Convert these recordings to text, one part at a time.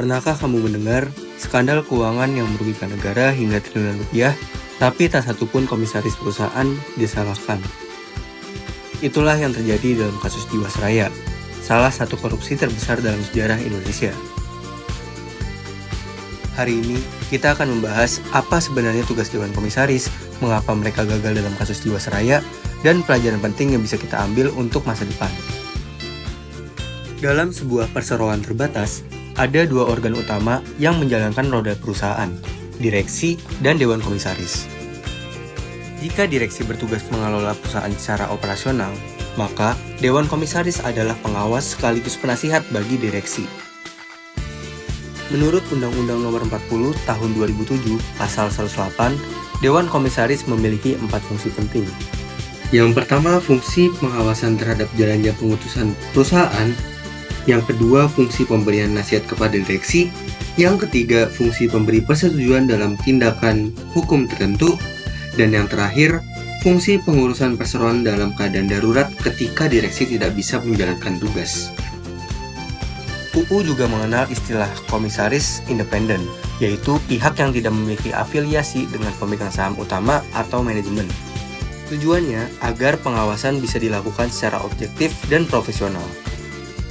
Pernahkah kamu mendengar skandal keuangan yang merugikan negara hingga triliunan rupiah, tapi tak satupun komisaris perusahaan disalahkan? Itulah yang terjadi dalam kasus Jiwasraya, salah satu korupsi terbesar dalam sejarah Indonesia. Hari ini, kita akan membahas apa sebenarnya tugas Dewan Komisaris, mengapa mereka gagal dalam kasus Jiwasraya, dan pelajaran penting yang bisa kita ambil untuk masa depan. Dalam sebuah perseroan terbatas, ada dua organ utama yang menjalankan roda perusahaan, direksi dan Dewan Komisaris. Jika direksi bertugas mengelola perusahaan secara operasional, maka Dewan Komisaris adalah pengawas sekaligus penasihat bagi direksi. Menurut Undang-Undang Nomor 40 Tahun 2007, Pasal 108, Dewan Komisaris memiliki 4 fungsi penting. Yang pertama, fungsi pengawasan terhadap jalannya pengurusan perusahaan. Yang kedua, fungsi pemberian nasihat kepada direksi. Yang ketiga, fungsi pemberi persetujuan dalam tindakan hukum tertentu. Dan yang terakhir, fungsi pengurusan perseroan dalam keadaan darurat ketika direksi tidak bisa menjalankan tugas. UU juga mengenal istilah komisaris independen, yaitu pihak yang tidak memiliki afiliasi dengan pemegang saham utama atau manajemen. Tujuannya agar pengawasan bisa dilakukan secara objektif dan profesional.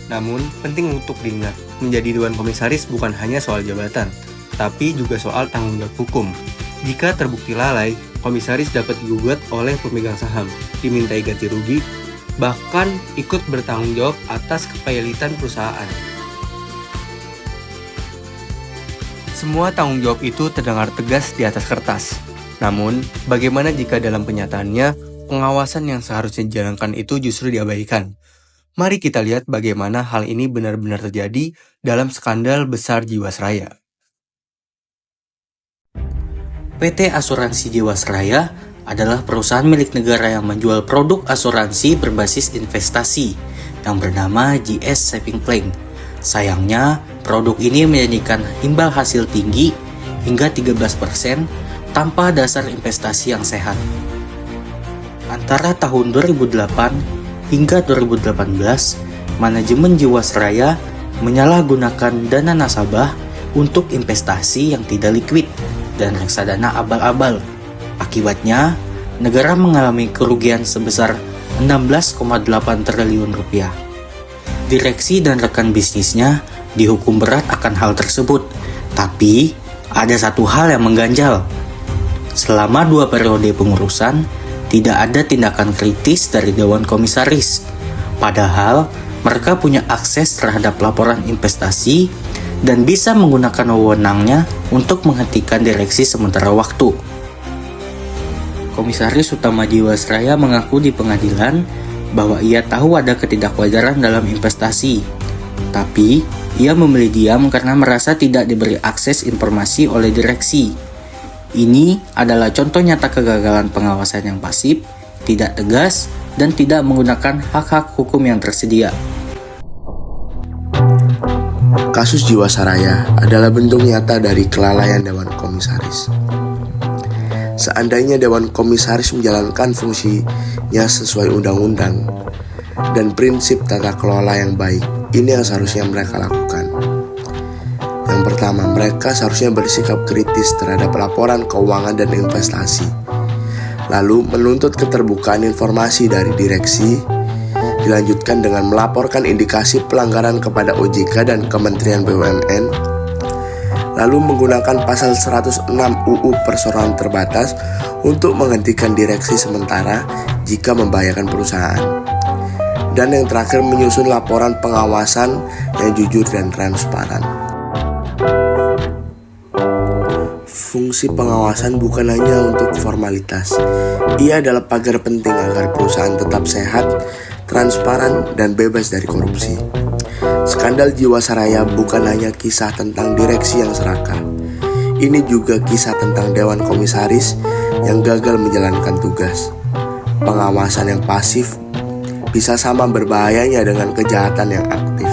Namun, penting untuk diingat, menjadi Dewan Komisaris bukan hanya soal jabatan, tapi juga soal tanggung jawab hukum. Jika terbukti lalai, komisaris dapat digugat oleh pemegang saham, dimintai ganti rugi, bahkan ikut bertanggung jawab atas kepahilitan perusahaan. Semua tanggung jawab itu terdengar tegas di atas kertas. Namun, bagaimana jika dalam kenyataannya, pengawasan yang seharusnya dijalankan itu justru diabaikan? Mari kita lihat bagaimana hal ini benar-benar terjadi dalam skandal besar Jiwasraya. PT Asuransi Jiwasraya adalah perusahaan milik negara yang menjual produk asuransi berbasis investasi yang bernama GS Saving Plan. Sayangnya, produk ini menjanjikan imbal hasil tinggi hingga 13% tanpa dasar investasi yang sehat. Antara tahun 2008 hingga 2018, manajemen Jiwasraya menyalahgunakan dana nasabah untuk investasi yang tidak liquid dan reksadana abal-abal. Akibatnya, negara mengalami kerugian sebesar 16,8 triliun rupiah. Direksi dan rekan bisnisnya dihukum berat akan hal tersebut. Tapi, ada satu hal yang mengganjal. Selama 2 periode pengurusan, tidak ada tindakan kritis dari Dewan Komisaris. Padahal, mereka punya akses terhadap laporan investasi dan bisa menggunakan wewenangnya untuk menghentikan direksi sementara waktu. Komisaris Utama Jiwasraya mengaku di pengadilan bahwa ia tahu ada ketidakwajaran dalam investasi. Tapi, ia memilih diam karena merasa tidak diberi akses informasi oleh direksi. Ini adalah contoh nyata kegagalan pengawasan yang pasif, tidak tegas, dan tidak menggunakan hak-hak hukum yang tersedia. Kasus Jiwasraya adalah bentuk nyata dari kelalaian Dewan Komisaris. Seandainya Dewan Komisaris menjalankan fungsinya sesuai undang-undang dan prinsip tata kelola yang baik, ini yang seharusnya mereka lakukan. Yang pertama, mereka seharusnya bersikap kritis terhadap laporan keuangan dan investasi, lalu menuntut keterbukaan informasi dari direksi, dilanjutkan dengan melaporkan indikasi pelanggaran kepada OJK dan Kementerian BUMN, lalu menggunakan pasal 106 UU Perseroan Terbatas untuk menghentikan direksi sementara jika membahayakan perusahaan. Dan yang terakhir, menyusun laporan pengawasan yang jujur dan transparan. Fungsi pengawasan bukan hanya untuk formalitas. Ia adalah pagar penting agar perusahaan tetap sehat, transparan, dan bebas dari korupsi. Skandal Jiwasraya bukan hanya kisah tentang direksi yang serakah. Ini juga kisah tentang Dewan Komisaris yang gagal menjalankan tugas. Pengawasan yang pasif bisa sama berbahayanya dengan kejahatan yang aktif.